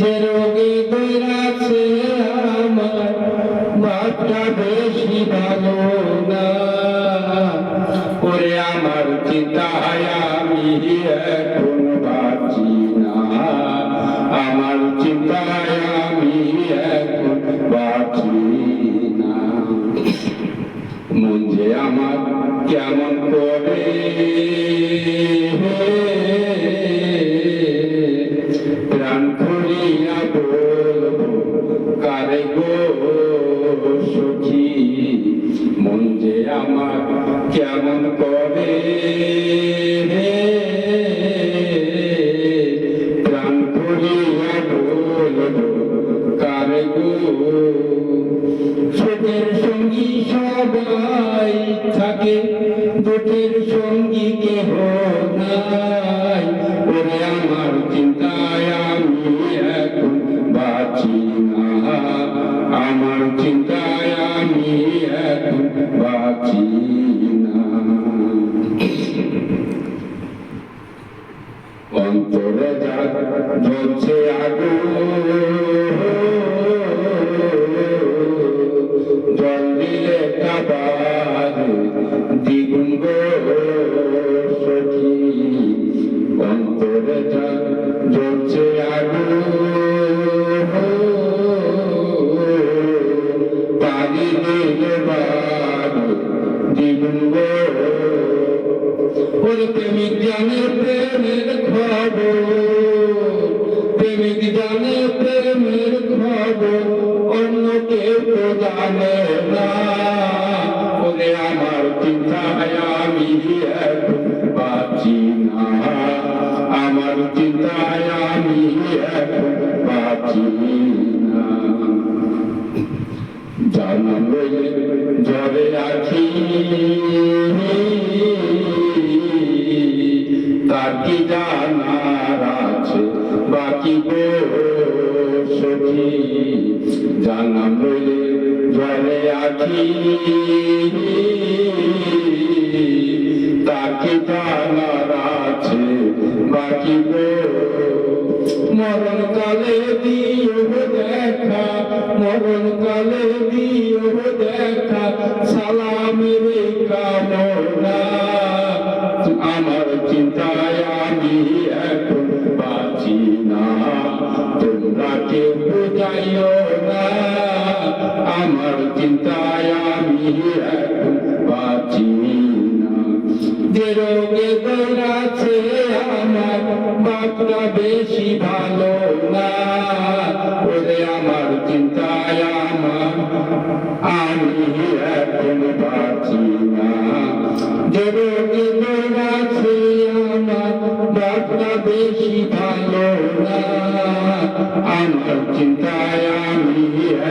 যে রোগে দৌড়াচ্ছে আমার বাপটা বেশি ভালো না। ওরে আমার চিন্তায় আমি এখন বাঁচি না, আমার চিন্তায় আমি এখন বাঁচি না। মন যে আমার কেমন করে প্রাণ খুলিয়া বলবো কারে গো সখী। মন যে আমার কেমন করে প্রাণ খুলিয়া বলবো কারে গো। সুখের সঙ্গী সবাই থাকে, দুঃখের সঙ্গী কেহ নাই। ওরে আমার চিন্তায় আমি এখন বাঁচি না, আমার চিন্তায় আমি এখন বাঁচি না। অন্তরে জ্বলছে আগুন, জল দিলে কাবার দ্বিগুণ গো সখী। অন্তরে জ্বলছে আগুন, পানি দিলে দ্বিগুণ গো। ওরে প্রেমিক জানে প্রেমের খবর, প্রেমিক জানে প্রেমের খবর, অন্য কেউ তো জানে না। ওরে আমার চিন্তায় আমি এখন বাঁচি না, আমার চিন্তায় আমি এখন বাঁচি না। জানা লইলে জ্বরে আছি তার কি জানার আছে বাকি গো সখী। জানা লইলে জ্বরে আছি তার কি জানার আছে বাকি গো। মরণ কালে দিও দেখা, মরণ কালে দিও দেখা, সালামের কামনা। আমার চিন্তায় আমি এখন বাঁচি না, তোমরা কেউ বুঝাইও না, আমার চিন্তায় আমি এখন বাঁচি না। যে রোগে দৌড়াচ্ছে আমার বাপটা বেশি ভালো না। ওরে আমার চিন্তায় আমার আমি এখন বাঁচি না। যে রোগে দৌড়াচ্ছে আমার বাপটা বেশি ভালো না, আমার চিন্তায় আমি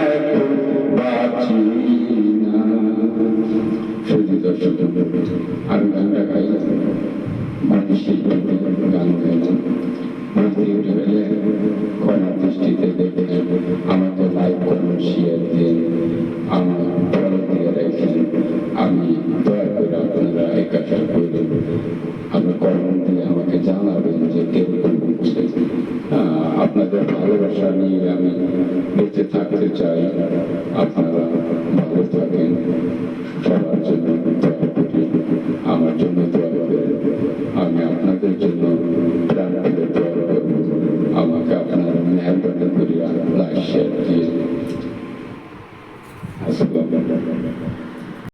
এখন বাঁচি না। শুধু দর্শক আমি গানটা গাই, মানুষের গান গাইলাম, মাঝে উঠে গেলে ক্ষমা দৃষ্টিতে দেখবেন। আমাকে লাইক করুন, শেয়ার দিন, আমার ফলো দিয়ে রাখেন। আমি দয়া করে আপনারা এই কাজটা করবেন, আপনার কর্ম দিয়ে আমাকে জানাবেন যে কিরকম হচ্ছে। আপনাদের ভালোবাসা নিয়ে আমি বেঁচে থাকতে চাই।